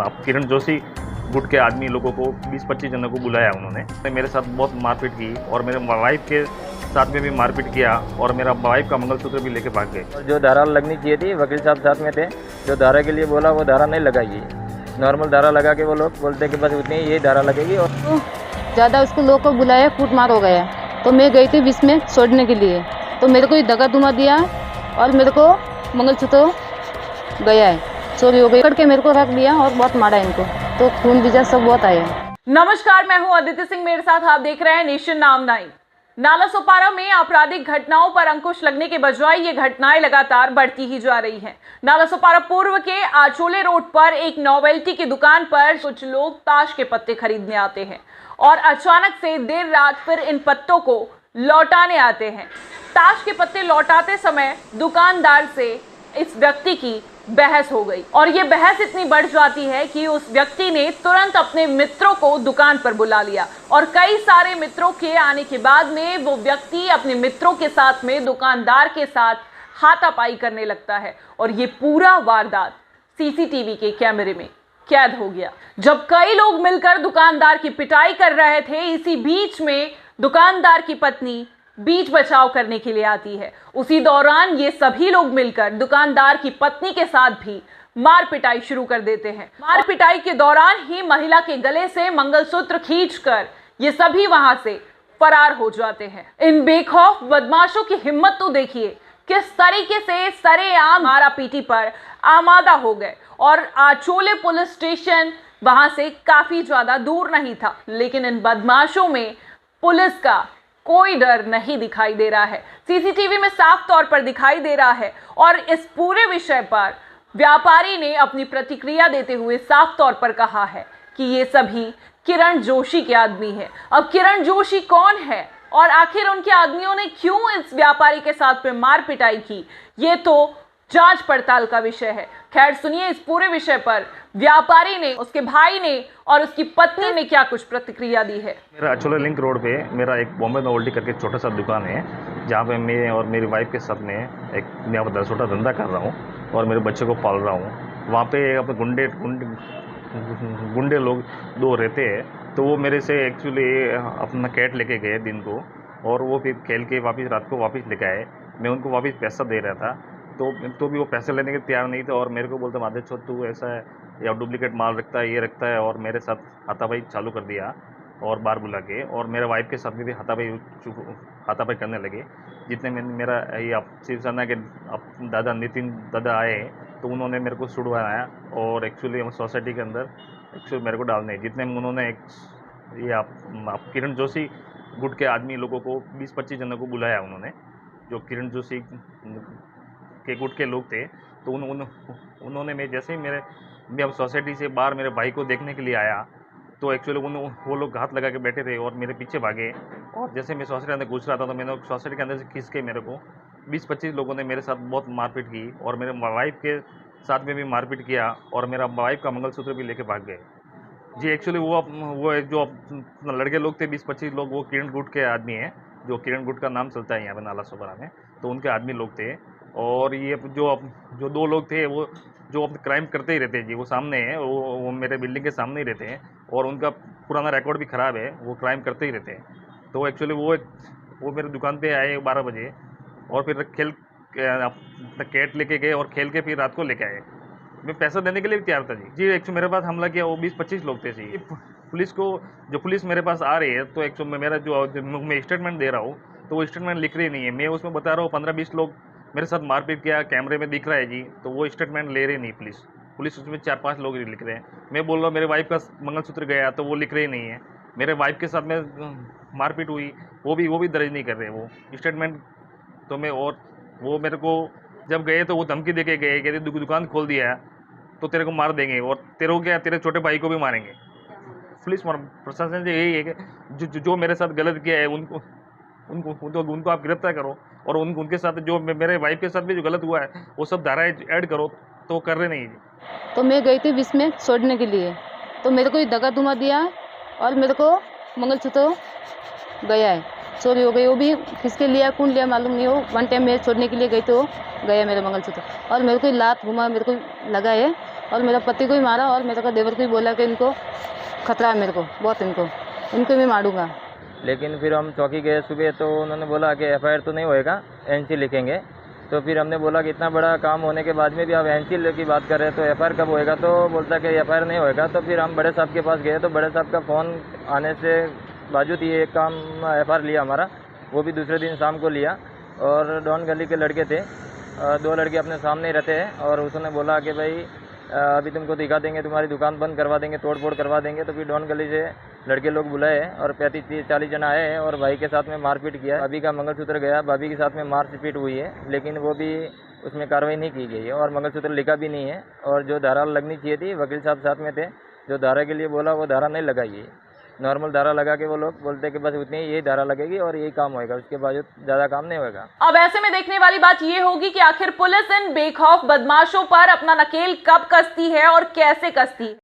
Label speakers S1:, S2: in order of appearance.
S1: आप किरण जोशी गुट के आदमी लोगों को 20-25 जनों को बुलाया उन्होंने। मेरे साथ बहुत मारपीट की और मेरे वाइफ के साथ में भी मारपीट किया और मेरा वाइफ का मंगलसूत्र भी लेके भाग गए।
S2: जो धारा लगनी चाहिए थी, वकील साहब साथ में थे, जो धारा के लिए बोला वो धारा नहीं लगाई। नॉर्मल धारा लगा के वो लोग बोलते हैं कि बस उतनी ये धारा लगेगी। और
S3: ज़्यादा उसको लोग को बुलाया, कूट मार हो गया। तो मैं गई थी विष में छोड़ने के लिए, तो मेरे को ये दगा दुमा दिया और मेरे को मंगलसूत्र गया है, चोरी हो गई। पकड़ के मेरे को रख दिया और बहुत मारा इनको, तो खून बीजा सब बहुत आया।
S4: नमस्कार, मैं हूं अदिति सिंह, मेरे साथ आप देख रहे हैं नेशन नाम 9। नालासोपारा में आपराधिक घटनाओं पर अंकुश लगने के बजाय ये घटनाएं लगातार बढ़ती ही जा रही हैं। नालासोपारा पूर्व के आचोले रोड पर एक नोवेल्टी की दुकान पर कुछ लोग ताश के पत्ते खरीदने आते हैं और अचानक से देर रात फिर इन पत्तों को लौटाने आते हैं। ताश के पत्ते लौटाते समय दुकानदार से इस व्यक्ति की बहस हो गई और ये बहस इतनी बढ़ जाती है कि उस व्यक्ति ने तुरंत अपने मित्रों को दुकान पर बुला लिया और कई सारे मित्रों के आने के बाद में वो व्यक्ति अपने मित्रों के साथ में दुकानदार के साथ हाथापाई करने लगता है और ये पूरा वारदात सीसीटीवी के कैमरे में कैद हो गया। जब कई लोग मिलकर दुकानदार की पिटाई कर रहे थे, इसी बीच में दुकानदार की पत्नी बीच बचाव करने के लिए आती है। उसी दौरान ये सभी लोग मिलकर दुकानदार की पत्नी के साथ भी मार पिटाई शुरू कर देते हैं। मार पिटाई के दौरान ही महिला के गले से मंगलसूत्र खींचकर ये सभी वहां से फरार हो जाते हैं। इन बेखौफ बदमाशों की हिम्मत तो देखिए, किस तरीके से सरेआम मारा पीटी पर आमादा हो गए। और आचोले पुलिस स्टेशन वहां से काफी ज्यादा दूर नहीं था, लेकिन इन बदमाशों में पुलिस का कोई डर नहीं दिखाई दे रहा है। सीसीटीवी में साफ तौर पर दिखाई दे रहा है और इस पूरे विषय पर व्यापारी ने अपनी प्रतिक्रिया देते हुए साफ तौर पर कहा है कि ये सभी किरण जोशी के आदमी हैं। अब किरण जोशी कौन है और आखिर उनके आदमियों ने क्यों इस व्यापारी के साथ में मार पिटाई की, ये तो जांच पड़ताल का विषय है। खैर, सुनिए इस पूरे विषय पर व्यापारी ने, उसके भाई ने और उसकी पत्नी ने क्या कुछ प्रतिक्रिया दी है।
S1: मेरा आचोले लिंक रोड पे मेरा एक बॉम्बे नोवेल्टी करके छोटा सा दुकान है, जहाँ पे मैं और मेरी वाइफ के साथ में एक मैं छोटा धंधा कर रहा हूँ और मेरे बच्चे को पाल रहा हूँ। वहाँ पे अपने गुंडे लोग दो रहते हैं, तो वो मेरे से एक्चुअली अपना कैट लेके गए दिन को और वो फिर खेल के वापस रात को वापस लेके आए। मैं उनको वापस पैसा दे रहा था, तो भी वो पैसे लेने के तैयार नहीं थे और मेरे को बोलते माधे छोड़ तू ऐसा है या डुप्लीकेट माल रखता है, ये रखता है, और मेरे साथ हाथापाई चालू कर दिया और बार बुला के, और मेरे वाइफ के साथ में भी हाथापाई करने लगे। जितने में मेरा ये आप शिवसेना के दादा नितिन दादा आए तो उन्होंने मेरे को छुड़वाया और एक्चुअली सोसाइटी के अंदर एक्चुअली मेरे को डालने, जितने में उन्होंने ये आप किरण जोशी गुट के आदमी लोगों को 20-25 जनों को बुलाया उन्होंने, जो किरण जोशी के गुट के लोग थे। तो उन्होंने मैं जैसे ही मैं अब सोसाइटी से बाहर मेरे भाई को देखने के लिए आया तो एक्चुअली वो लोग हाथ लगा के बैठे थे और मेरे पीछे भागे, और जैसे मैं सोसाइटी के अंदर घुस रहा था तो मैंने सोसाइटी के अंदर से खींच के मेरे को 20-25 लोगों ने मेरे साथ बहुत मारपीट की और मेरे वाइफ के साथ में भी मारपीट किया और मेरा वाइफ का मंगलसूत्र भी लेके भाग गए जी। एक्चुअली वो जो लड़के लोग थे 20-25 लोग, वो किरण गुट के आदमी हैं, जो किरण गुट का नाम चलता है यहाँ पे नालासोपारा में, तो उनके आदमी लोग थे। और ये जो दो लोग थे वो जो अपने क्राइम करते ही रहते हैं जी, वो सामने हैं, वो मेरे बिल्डिंग के सामने ही रहते हैं और उनका पुराना रिकॉर्ड भी ख़राब है, वो क्राइम करते ही रहते हैं। तो एक्चुअली वो मेरे दुकान पे आए 12 बजे और फिर कैट लेके गए और खेल के फिर रात को लेके आए। मैं पैसा देने के लिए भी तैयार था जी। एक्चुअली मेरे पास हमला किया वो 20-25 लोग थे जी। पुलिस मेरे पास आ रही है तो एक्चुअली मेरा मैं स्टेटमेंट दे रहा हूँ तो वो स्टेटमेंट लिख रही नहीं है। मैं उसमें बता रहा हूँ 15-20 लोग मेरे साथ मारपीट किया, कैमरे में दिख रहा है जी, तो वो स्टेटमेंट ले रही नहीं पुलिस उसमें 4-5 लोग लिख रहे हैं। मैं बोल रहा हूँ मेरे वाइफ का मंगलसूत्र गया, तो वो लिख रही नहीं है। मेरे वाइफ के साथ में मारपीट हुई, वो भी दर्ज नहीं कर रहे वो स्टेटमेंट। तो मैं, और वो मेरे को जब गए तो वो धमकी दे के गए, कहते दुकान खोल दिया तो तेरे को मार देंगे और तेरे को क्या, तेरे छोटे भाई को भी मारेंगे। पुलिस प्रशासन से यही है कि जो मेरे साथ गलत किया है उनको आप गिरफ्तार करो और उनके साथ जो मेरे वाइफ के साथ भी जो गलत हुआ है वो सब धाराएं ऐड करो, तो वो कर रहे नहीं।
S3: तो मैं गई थी विष में छोड़ने के लिए, तो मेरे को ये दगा दुमा दिया और मेरे को मंगलसूत्र गया है, चोरी हो गई। वो भी किसके लिया, कौन लिया मालूम नहीं हो। वन टाइम मैं छोड़ने के लिए गई तो गया मेरा मंगलसूत्र और मेरे को लात घुमा मेरे को लगा है और मेरा पति को ही मारा और मेरे को देवर को ही बोला कि इनको खतरा है, मेरे को बहुत, इनको मैं मारूंगा।
S2: लेकिन फिर हम चौकी गए सुबह, तो उन्होंने बोला कि एफआईआर तो नहीं होएगा, एनसी लिखेंगे। तो फिर हमने बोला कि इतना बड़ा काम होने के बाद में भी आप एनसी की बात कर रहे हैं, तो एफआईआर कब होएगा? तो बोलता कि एफआईआर नहीं होएगा। तो फिर हम बड़े साहब के पास गए, तो बड़े साहब का फ़ोन आने से बावजूद ये काम एफआईआर लिया हमारा, वो भी दूसरे दिन शाम को लिया। और डॉन गली के लड़के थे, 2 लड़के अपने सामने ही रहते हैं, और उसने बोला कि भाई अभी तुमको दिखा देंगे, तुम्हारी दुकान बंद करवा देंगे, तोड़ फोड़ करवा देंगे। तो फिर डॉन गली से लड़के लोग बुलाए और 35-40 जना आए और भाई के साथ में मारपीट किया। भाभी का मंगलसूत्र गया, भाभी के साथ में मारपीट हुई है, लेकिन वो भी उसमें कार्रवाई नहीं की गई है और मंगलसूत्र लिखा भी नहीं है। और जो धारा लगनी चाहिए थी, वकील साहब साथ में थे, जो धारा के लिए बोला वो धारा नहीं लगाई है। नॉर्मल धारा लगा के वो लोग बोलते कि बस उतनी यही धारा लगेगी और यही काम होएगा, उसके बाद ज़्यादा काम नहीं होएगा।
S4: अब ऐसे में देखने वाली बात ये होगी कि आखिर पुलिस इन बेखौफ बदमाशों पर अपना नकेल कब कसती है और कैसे कसती है।